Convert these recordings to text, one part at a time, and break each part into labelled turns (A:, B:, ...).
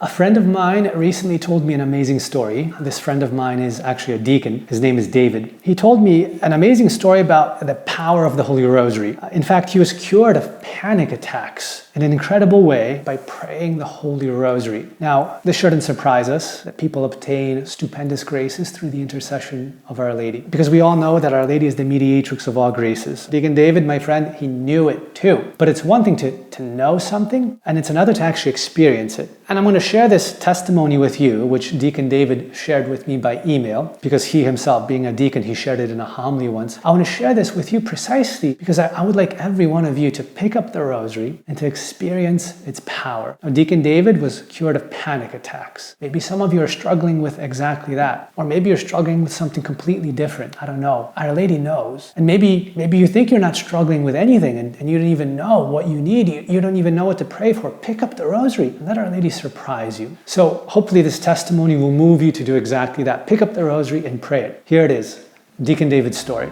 A: A friend of mine recently told me an amazing story. This friend of mine is actually a deacon. His name is David. He told me an amazing story about the power of the Holy Rosary. In fact, he was cured of panic attacks in an incredible way by praying the Holy Rosary. Now, this shouldn't surprise us that people obtain stupendous graces through the intercession of Our Lady, because we all know that Our Lady is the mediatrix of all graces. Deacon David, my friend, he knew it too. But it's one thing to know something, and it's another to actually experience it. And I'm going to share this testimony with you, which Deacon David shared with me by email, because he himself, being a deacon, he shared it in a homily once. I want to share this with you precisely because I would like every one of you to pick up the Rosary and to experience its power. Now, Deacon David was cured of panic attacks. Maybe some of you are struggling with exactly that. Or maybe you're struggling with something completely different. I don't know. Our Lady knows. And maybe you think you're not struggling with anything and you don't even know what you need. You don't even know what to pray for. Pick up the Rosary and let Our Lady surprise you. So hopefully this testimony will move you to do exactly that. Pick up the Rosary and pray it. Here it is, Deacon David's story.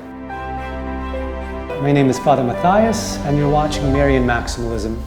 A: My name is Father Matthias, and you're watching Marian Maximalism.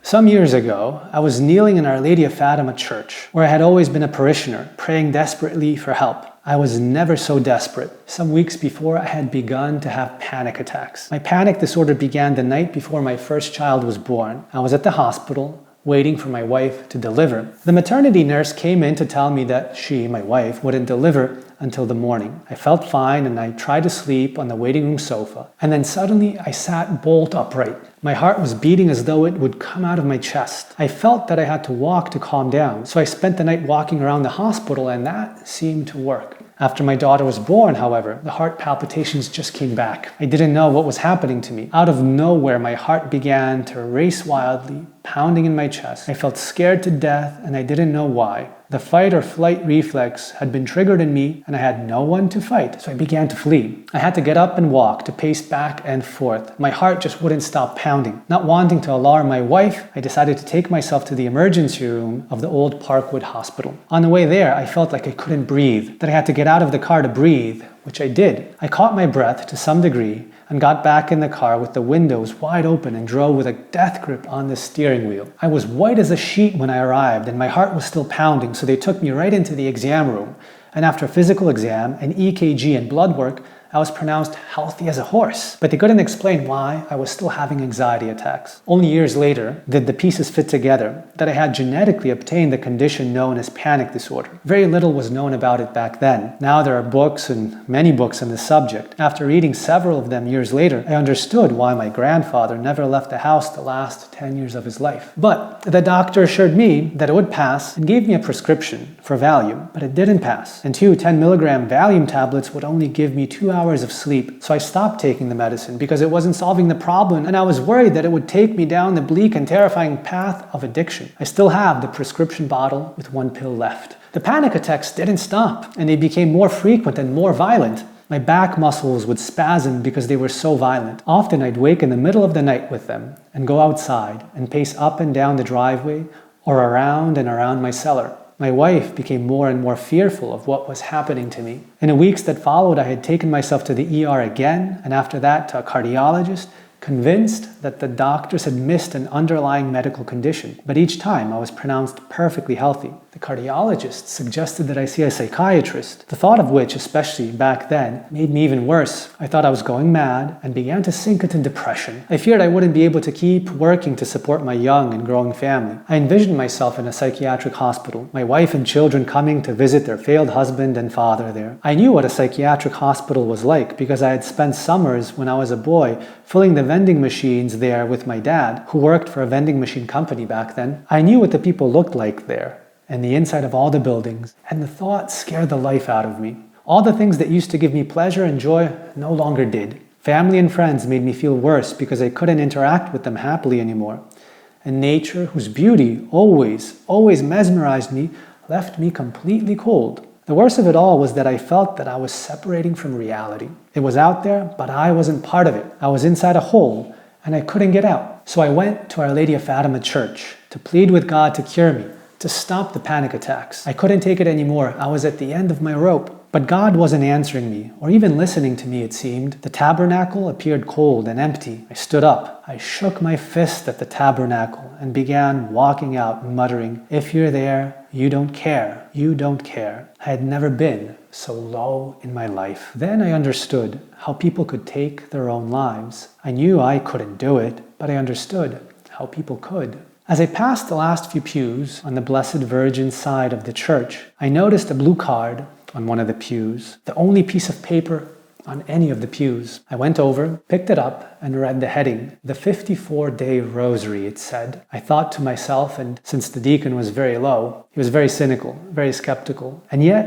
A: Some years ago, I was kneeling in Our Lady of Fatima church, where I had always been a parishioner, praying desperately for help. I was never so desperate. Some weeks before, I had begun to have panic attacks. My panic disorder began the night before my first child was born. I was at the hospital, waiting for my wife to deliver. The maternity nurse came in to tell me that she, my wife, wouldn't deliver until the morning. I felt fine and I tried to sleep on the waiting room sofa. And then suddenly I sat bolt upright. My heart was beating as though it would come out of my chest. I felt that I had to walk to calm down. So I spent the night walking around the hospital, and that seemed to work. After my daughter was born, however, the heart palpitations just came back. I didn't know what was happening to me. Out of nowhere, my heart began to race wildly, pounding in my chest. I felt scared to death, and I didn't know why. The fight or flight reflex had been triggered in me, and I had no one to fight, so I began to flee. I had to get up and walk, to pace back and forth. My heart just wouldn't stop pounding. Not wanting to alarm my wife, I decided to take myself to the emergency room of the old Parkwood Hospital. On the way there, I felt like I couldn't breathe, that I had to get out of the car to breathe, which I did. I caught my breath to some degree and got back in the car with the windows wide open and drove with a death grip on the steering wheel. I was white as a sheet when I arrived, and my heart was still pounding, so they took me right into the exam room. And after a physical exam, an EKG and blood work, I was pronounced healthy as a horse. But they couldn't explain why I was still having anxiety attacks. Only years later did the pieces fit together that I had genetically obtained the condition known as panic disorder. Very little was known about it back then. Now there are books, and many books, on the subject. After reading several of them years later, I understood why my grandfather never left the house the last 10 years of his life. But the doctor assured me that it would pass and gave me a prescription for Valium, but it didn't pass. And 2 10-milligram Valium tablets would only give me 2 hours of sleep. So I stopped taking the medicine because it wasn't solving the problem, and I was worried that it would take me down the bleak and terrifying path of addiction. I still have the prescription bottle with 1 pill left. The panic attacks didn't stop, and they became more frequent and more violent. My back muscles would spasm because they were so violent. Often I'd wake in the middle of the night with them and go outside and pace up and down the driveway or around and around my cellar. My wife became more and more fearful of what was happening to me. In the weeks that followed, I had taken myself to the ER again, and after that to a cardiologist, convinced that the doctors had missed an underlying medical condition. But each time I was pronounced perfectly healthy. The cardiologist suggested that I see a psychiatrist, the thought of which, especially back then, made me even worse. I thought I was going mad and began to sink into depression. I feared I wouldn't be able to keep working to support my young and growing family. I envisioned myself in a psychiatric hospital, my wife and children coming to visit their failed husband and father there. I knew what a psychiatric hospital was like because I had spent summers when I was a boy filling the vending machines there with my dad, who worked for a vending machine company back then. I knew what the people looked like there, and the inside of all the buildings, and the thought scared the life out of me. All the things that used to give me pleasure and joy no longer did. Family and friends made me feel worse because I couldn't interact with them happily anymore. And nature, whose beauty always mesmerized me, left me completely cold. The worst of it all was that I felt that I was separating from reality. It was out there, but I wasn't part of it. I was inside a hole, and I couldn't get out. So I went to Our Lady of Fatima Church to plead with God to cure me, to stop the panic attacks. I couldn't take it anymore. I was at the end of my rope. But God wasn't answering me, or even listening to me, it seemed. The tabernacle appeared cold and empty. I stood up. I shook my fist at the tabernacle and began walking out, muttering, "If you're there, you don't care. You don't care." I had never been so low in my life. Then I understood how people could take their own lives. I knew I couldn't do it, but I understood how people could. As I passed the last few pews on the Blessed Virgin's side of the church, I noticed a blue card on one of the pews, the only piece of paper on any of the pews. I went over, picked it up, and read the heading. The 54-day Rosary, it said. I thought to myself, and since the deacon was very low, he was very cynical, very skeptical. And yet,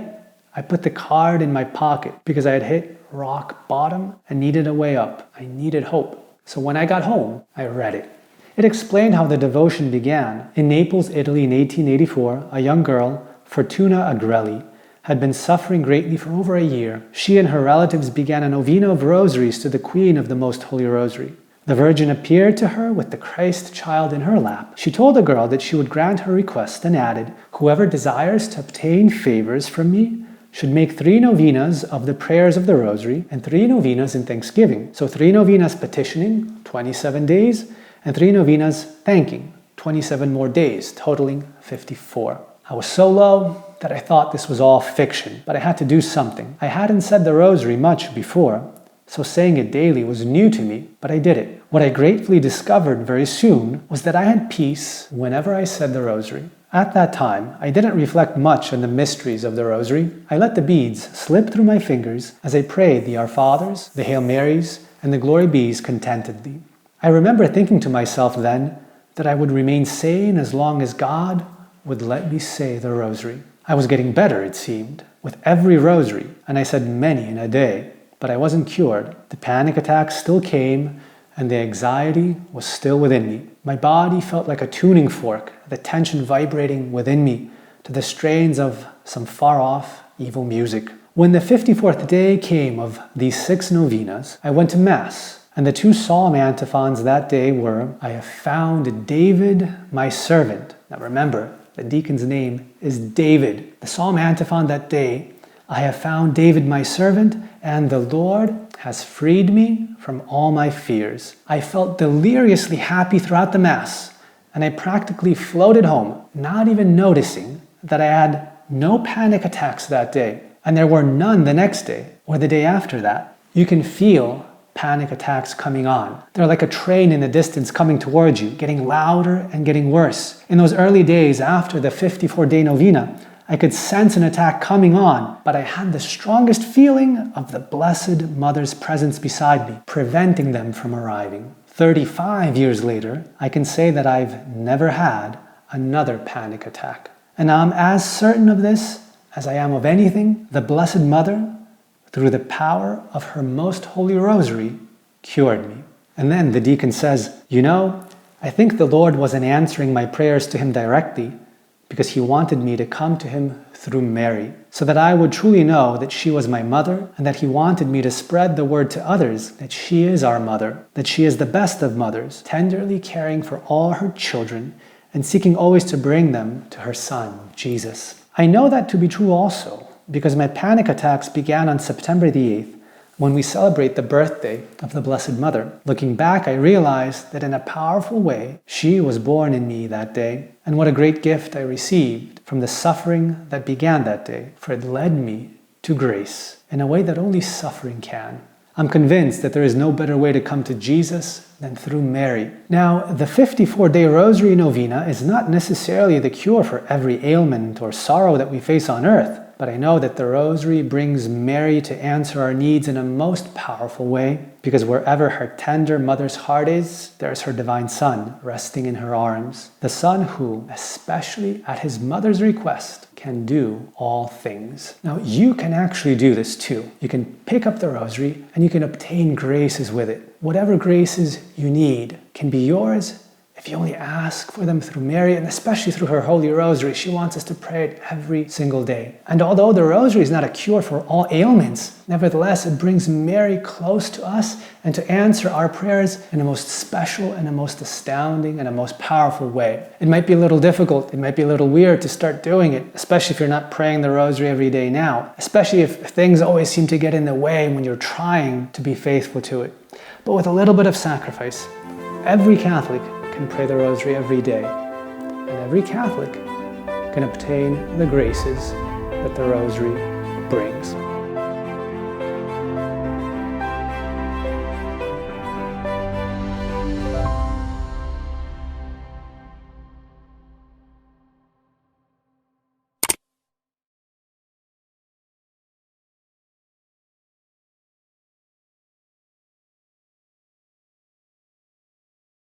A: I put the card in my pocket because I had hit rock bottom and needed a way up. I needed hope. So when I got home, I read it. It explained how the devotion began. In Naples, Italy in 1884, a young girl, Fortuna Agrelli, had been suffering greatly for over a year. She and her relatives began a novena of rosaries to the Queen of the Most Holy Rosary. The Virgin appeared to her with the Christ child in her lap. She told the girl that she would grant her request and added, "Whoever desires to obtain favors from me should make 3 novenas of the prayers of the Rosary and 3 novenas in thanksgiving." So 3 novenas petitioning, 27 days, and 3 novenas thanking, 27 more days, totaling 54. I was so low that I thought this was all fiction, but I had to do something. I hadn't said the Rosary much before, so saying it daily was new to me, but I did it. What I gratefully discovered very soon was that I had peace whenever I said the Rosary. At that time, I didn't reflect much on the mysteries of the Rosary. I let the beads slip through my fingers as I prayed the Our Fathers, the Hail Marys, and the Glory Bees contentedly. I remember thinking to myself then that I would remain sane as long as God would let me say the Rosary. I was getting better, it seemed, with every Rosary, and I said many in a day, but I wasn't cured. The panic attacks still came, and the anxiety was still within me. My body felt like a tuning fork, the tension vibrating within me to the strains of some far-off evil music. When the 54th day came of these 6 novenas, I went to Mass, and the 2 psalm antiphons that day were, "I have found David, my servant." Now remember, the deacon's name is David. The psalm antiphon that day, "I have found David my servant, and the Lord has freed me from all my fears." I felt deliriously happy throughout the Mass, and I practically floated home, not even noticing that I had no panic attacks that day, and there were none the next day or the day after that. You can feel panic attacks coming on. They're like a train in the distance coming towards you, getting louder and getting worse. In those early days after the 54-day novena, I could sense an attack coming on, but I had the strongest feeling of the Blessed Mother's presence beside me, preventing them from arriving. 35 years later, I can say that I've never had another panic attack. And I'm as certain of this as I am of anything. The Blessed Mother, through the power of her Most Holy Rosary, cured me. And then the deacon says, "You know, I think the Lord wasn't answering my prayers to him directly because he wanted me to come to him through Mary, so that I would truly know that she was my mother, and that he wanted me to spread the word to others that she is our mother, that she is the best of mothers, tenderly caring for all her children and seeking always to bring them to her Son, Jesus." I know that to be true also, because my panic attacks began on September the 8th, when we celebrate the birthday of the Blessed Mother. Looking back, I realized that in a powerful way, she was born in me that day. And what a great gift I received from the suffering that began that day, for it led me to grace in a way that only suffering can. I'm convinced that there is no better way to come to Jesus than through Mary. Now, the 54-day Rosary Novena is not necessarily the cure for every ailment or sorrow that we face on earth. But I know that the Rosary brings Mary to answer our needs in a most powerful way, because wherever her tender mother's heart is, there's her divine Son resting in her arms. The Son who, especially at his mother's request, can do all things. Now, you can actually do this too. You can pick up the Rosary and you can obtain graces with it. Whatever graces you need can be yours If you only ask for them through Mary, and especially through her Holy Rosary, she wants us to pray it every single day. And although the Rosary is not a cure for all ailments, nevertheless, it brings Mary close to us and to answer our prayers in a most special and a most astounding and a most powerful way. It might be a little difficult, it might be a little weird to start doing it, especially if you're not praying the Rosary every day now, especially if things always seem to get in the way when you're trying to be faithful to it. But with a little bit of sacrifice, every Catholic can pray the Rosary every day, and every Catholic can obtain the graces that the Rosary brings.